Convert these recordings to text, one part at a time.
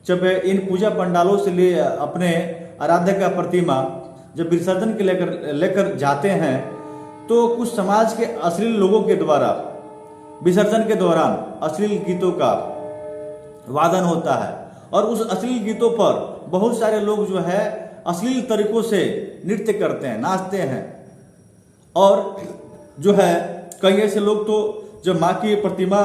जब इन पूजा पंडालों से लिए अपने आराध्य का प्रतिमा जब विसर्जन के लेकर जाते हैं तो कुछ समाज के अश्लील लोगों के द्वारा विसर्जन के दौरान अश्लील गीतों का वादन होता है और उस अश्लील गीतों पर बहुत सारे लोग जो है अश्लील तरीकों से नृत्य करते हैं, नाचते हैं। और जो है कई ऐसे लोग तो जब माँ की प्रतिमा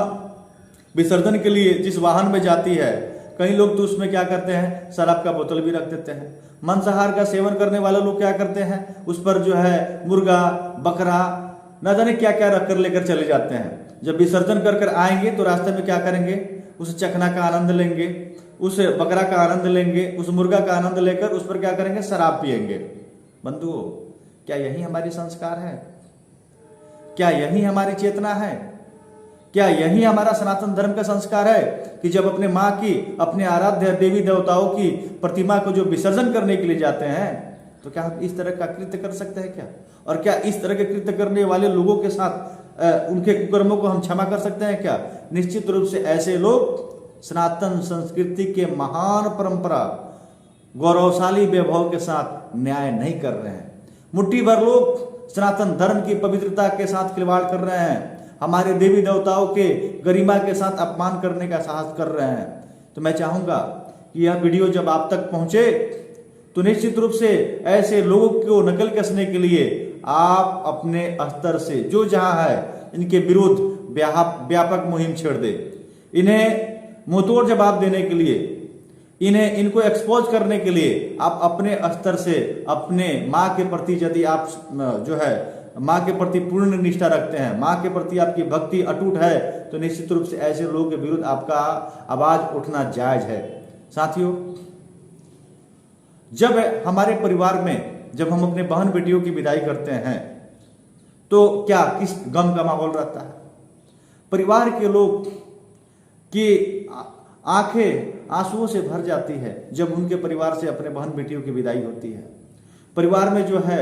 विसर्जन के लिए जिस वाहन में जाती है, कई लोग तो उसमें क्या करते हैं, शराब का बोतल भी रख देते हैं। मांसाहार का सेवन करने वाले लोग क्या करते हैं, उस पर जो है मुर्गा, बकरा, न जाने क्या क्या रख कर लेकर चले जाते हैं। जब विसर्जन कर कर आएंगे तो रास्ते में क्या करेंगे, उस चखना का आनंद लेंगे, उस बकरा का आनंद लेंगे, उस मुर्गा का आनंद लेकर उस पर क्या करेंगे, शराब पिएंगे। बंधुओं, क्या यही हमारी संस्कार है? क्या यही हमारी चेतना है? क्या यही हमारा सनातन धर्म का संस्कार है कि जब अपने माँ की, अपने आराध्य देवी देवताओं की प्रतिमा को जो विसर्जन करने के लिए जाते हैं तो क्या हम इस तरह का कृत्य कर सकते हैं क्या? और क्या इस तरह के कृत्य करने वाले लोगों के साथ उनके कुकर्मों को हम क्षमा कर सकते हैं क्या? निश्चित रूप से ऐसे लोग सनातन संस्कृति के महान परंपरा, गौरवशाली वैभव के साथ न्याय नहीं कर रहे हैं। मुट्ठी भर लोग सनातन धर्म की पवित्रता के साथ खिलवाड़ कर रहे हैं, हमारे देवी देवताओं के गरिमा के साथ अपमान करने का साहस कर रहे हैं। तो मैं चाहूंगा कि यह वीडियो जब आप तक पहुंचे तो निश्चित रूप से ऐसे लोगों को नकल कसने के लिए आप अपने स्तर से जो जहां है इनके विरुद्ध व्यापक मुहिम छेड़ दे। इन्हें मुंहतोड़ जवाब देने के लिए, इनको एक्सपोज करने के लिए आप अपने स्तर से अपने माँ के प्रति यदि आप जो है माँ के प्रति पूर्ण निष्ठा रखते हैं, माँ के प्रति आपकी भक्ति अटूट है, तो निश्चित रूप से ऐसे लोगों के विरुद्ध आपका आवाज उठना जायज है। साथियों, जब हमारे परिवार में जब हम अपने बहन बेटियों की विदाई करते हैं तो क्या किस गम का माहौल रहता है। परिवार के लोग की आंखें आंसुओं से भर जाती है जब उनके परिवार से अपने बहन बेटियों की विदाई होती है। परिवार में जो है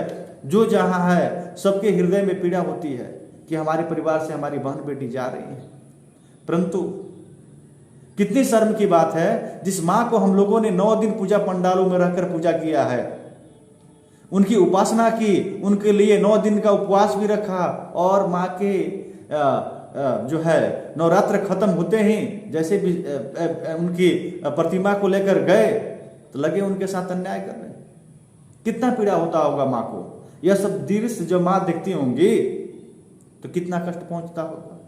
जो जहां है सबके हृदय में पीड़ा होती है कि हमारे परिवार से हमारी बहन बेटी जा रही है। परंतु कितनी शर्म की बात है, जिस माँ को हम लोगों ने 9 दिन पूजा पंडालों में रहकर पूजा किया है, उनकी उपासना की, उनके लिए 9 दिन का उपवास भी रखा और माँ के जो है नवरात्र खत्म होते ही जैसे भी उनकी प्रतिमा को लेकर गए तो लगे उनके साथ अन्याय कर रहे। कितना पीड़ा होता होगा माँ को। यह सब दृश्य जब माँ देखती होंगी तो कितना कष्ट पहुंचता होगा।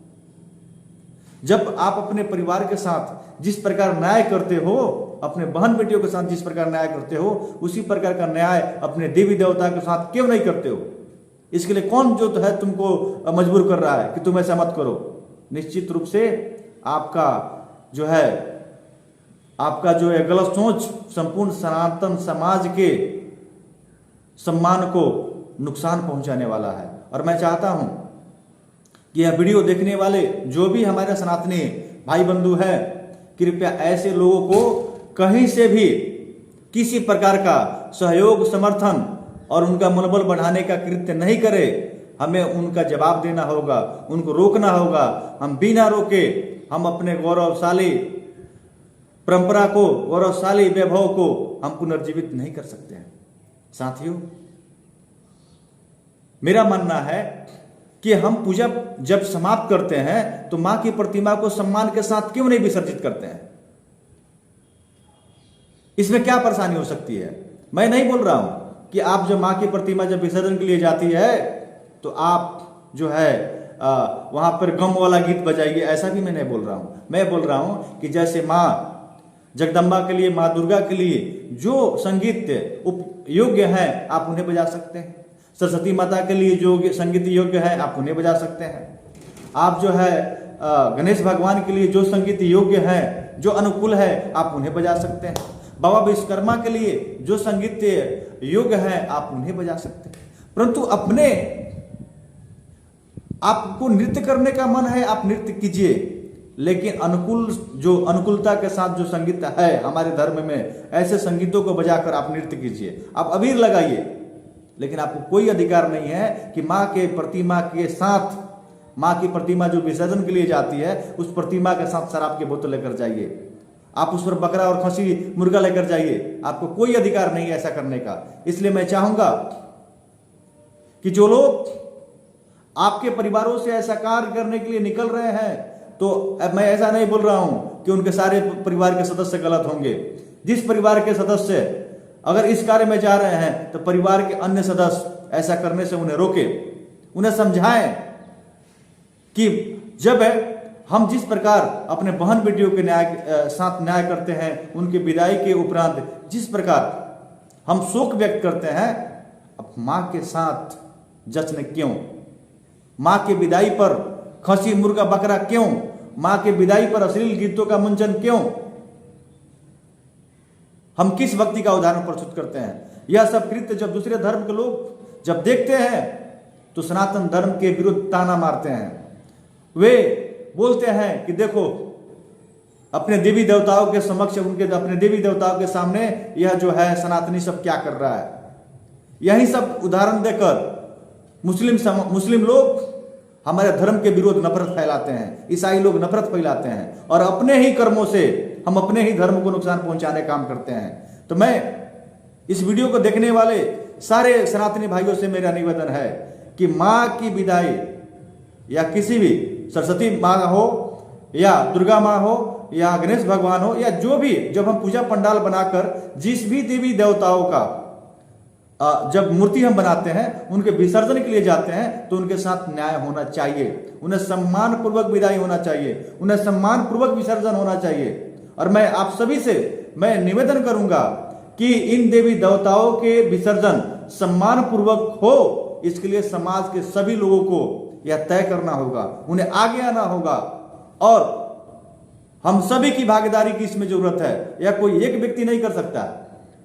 जब आप अपने परिवार के साथ जिस प्रकार न्याय करते हो, अपने बहन बेटियों के साथ जिस प्रकार न्याय करते हो, उसी प्रकार का न्याय अपने देवी देवता के साथ क्यों नहीं करते हो? इसके लिए कौन जो तो है तुमको मजबूर कर रहा है कि तुम ऐसा मत करो? निश्चित रूप से आपका जो है गलत सोच संपूर्ण सनातन समाज के सम्मान को नुकसान पहुंचाने वाला है। और मैं चाहता हूं कि यह वीडियो देखने वाले जो भी हमारे सनातनी भाई बंधु हैं, कृपया ऐसे लोगों को कहीं से भी किसी प्रकार का सहयोग, समर्थन और उनका मनोबल बढ़ाने का कृत्य नहीं करे। हमें उनका जवाब देना होगा, उनको रोकना होगा। हम बिना रोके हम अपने गौरवशाली परंपरा को, गौरवशाली वैभव को हम पुनर्जीवित नहीं कर सकते हैं। साथियों, मेरा मानना है कि हम पूजा जब समाप्त करते हैं तो मां की प्रतिमा को सम्मान के साथ क्यों नहीं विसर्जित करते हैं? इसमें क्या परेशानी हो सकती है? मैं नहीं बोल रहा हूं कि आप जब मां की प्रतिमा जब विसर्जन के लिए जाती है तो आप जो है वहां पर गम वाला गीत बजाइए, ऐसा भी मैं नहीं बोल रहा हूं। मैं बोल रहा हूं कि जैसे मां जगदम्बा के लिए, मां दुर्गा के लिए जो संगीत योग्य है आप उन्हें बजा सकते हैं। सरस्वती माता के लिए जो संगीत योग्य है आप उन्हें बजा सकते हैं। आप जो है गणेश भगवान के लिए जो संगीत योग्य है, जो अनुकूल है, आप उन्हें बजा सकते हैं। बाबा विश्वकर्मा के लिए जो संगीत योग्य है आप उन्हें बजा सकते हैं। परंतु अपने आपको नृत्य करने का मन है, आप नृत्य कीजिए, लेकिन अनुकूलता के साथ जो संगीत है हमारे धर्म में, ऐसे संगीतों को बजाकर आप नृत्य कीजिए। आप अबीर लगाइए, लेकिन आपको कोई अधिकार नहीं है कि मां के प्रतिमा के साथ, मां की प्रतिमा जो विसर्जन के लिए जाती है उस प्रतिमा के साथ शराब की बोतल लेकर जाइए। आप उस पर बकरा और खसी मुर्गा लेकर जाइए, आपको कोई अधिकार नहीं है ऐसा करने का। इसलिए मैं चाहूंगा कि जो लोग आपके परिवारों से ऐसा कार्य करने के लिए निकल रहे हैं, तो अब मैं ऐसा नहीं बोल रहा हूं कि उनके सारे परिवार के सदस्य गलत होंगे। जिस परिवार के सदस्य अगर इस कार्य में जा रहे हैं तो परिवार के अन्य सदस्य ऐसा करने से उन्हें रोके, उन्हें समझाएं कि जब हम जिस प्रकार अपने बहन बेटियों के साथ न्याय करते हैं, उनके विदाई के उपरांत जिस प्रकार हम शोक व्यक्त करते हैं, अब मां के साथ जश्न क्यों? मां के विदाई पर खसी मुर्गा बकरा क्यों? मां के विदाई पर अश्लील गीतों का मंचन क्यों? हम किस व्यक्ति का उदाहरण प्रस्तुत करते हैं? यह सब कृत्य जब दूसरे धर्म के लोग जब देखते हैं तो सनातन धर्म के विरुद्ध ताना मारते हैं। वे बोलते हैं कि देखो अपने देवी देवताओं के समक्ष, उनके अपने देवी देवताओं के सामने यह जो है सनातनी सब क्या कर रहा है। यही सब उदाहरण देकर मुस्लिम लोग हमारे धर्म के विरोध नफरत फैलाते हैं, ईसाई लोग नफरत फैलाते हैं और अपने ही कर्मों से हम अपने ही धर्म को नुकसान पहुंचाने का काम करते हैं। तो मैं इस वीडियो को देखने वाले सारे सनातनी भाइयों से मेरा निवेदन है कि मां की विदाई या किसी भी सरस्वती मां हो या दुर्गा मां हो या गणेश भगवान हो या जो भी, जब हम पूजा पंडाल बनाकर जिस भी देवी देवताओं का जब मूर्ति हम बनाते हैं, उनके विसर्जन के लिए जाते हैं, तो उनके साथ न्याय होना चाहिए, उन्हें सम्मान पूर्वक विदाई होना चाहिए, उन्हें सम्मान पूर्वक विसर्जन होना चाहिए। और मैं आप सभी से मैं निवेदन करूंगा कि इन देवी देवताओं के विसर्जन सम्मान पूर्वक हो, इसके लिए समाज के सभी लोगों को यह तय करना होगा, उन्हें आगे आना होगा और हम सभी की भागीदारी की इसमें जरूरत है। यह कोई एक व्यक्ति नहीं कर सकता।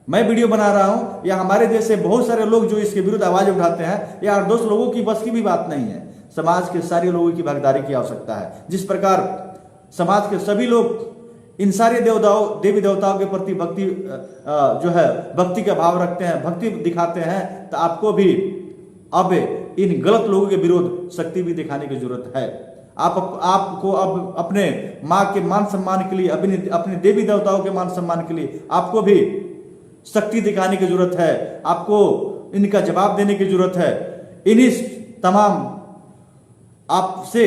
मैं वीडियो बना रहा हूं या हमारे जैसे बहुत सारे लोग जो इसके विरुद्ध आवाज उठाते हैं, या 8-10 लोगों की बस की भी बात नहीं है। समाज के सारे लोगों की भागीदारी की आवश्यकता है। जिस प्रकार समाज के सभी लोग इन सारे देवी देवताओं के प्रति भक्ति जो है भक्ति का भाव रखते हैं, भक्ति दिखाते हैं, तो आपको भी अब इन गलत लोगों के विरोध शक्ति भी दिखाने की जरूरत है। आपको अब अपने मां के मान सम्मान के लिए, अपने देवी देवताओं के मान सम्मान के लिए आपको भी शक्ति दिखाने की जरूरत है। आपको इनका जवाब देने की जरूरत है। इन्हीं तमाम आपसे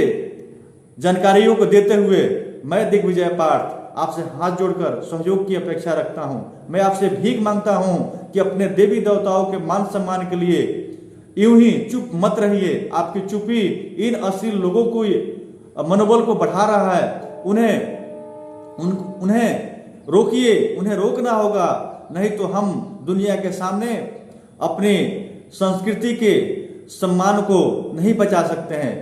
जानकारियों को देते हुए मैं दिग्विजय पार्थ आपसे हाथ जोड़कर सहयोग की अपेक्षा रखता हूं। मैं आपसे भीख मांगता हूं कि अपने देवी देवताओं के मान सम्मान के लिए यूं ही चुप मत रहिए। आपकी चुप्पी इन अश्लील लोगों को मनोबल को बढ़ा रहा है। उन्हें रोकिए, उन्हें रोकना होगा, नहीं तो हम दुनिया के सामने अपने संस्कृति के सम्मान को नहीं बचा सकते हैं।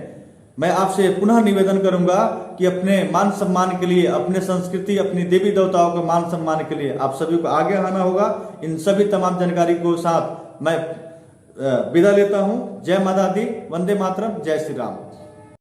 मैं आपसे पुनः निवेदन करूंगा कि अपने मान सम्मान के लिए, अपने संस्कृति, अपनी देवी देवताओं के मान सम्मान के लिए आप सभी को आगे आना होगा। इन सभी तमाम जानकारी को साथ मैं विदा लेता हूं। जय माता दी, वंदे मातरम, जय श्री राम।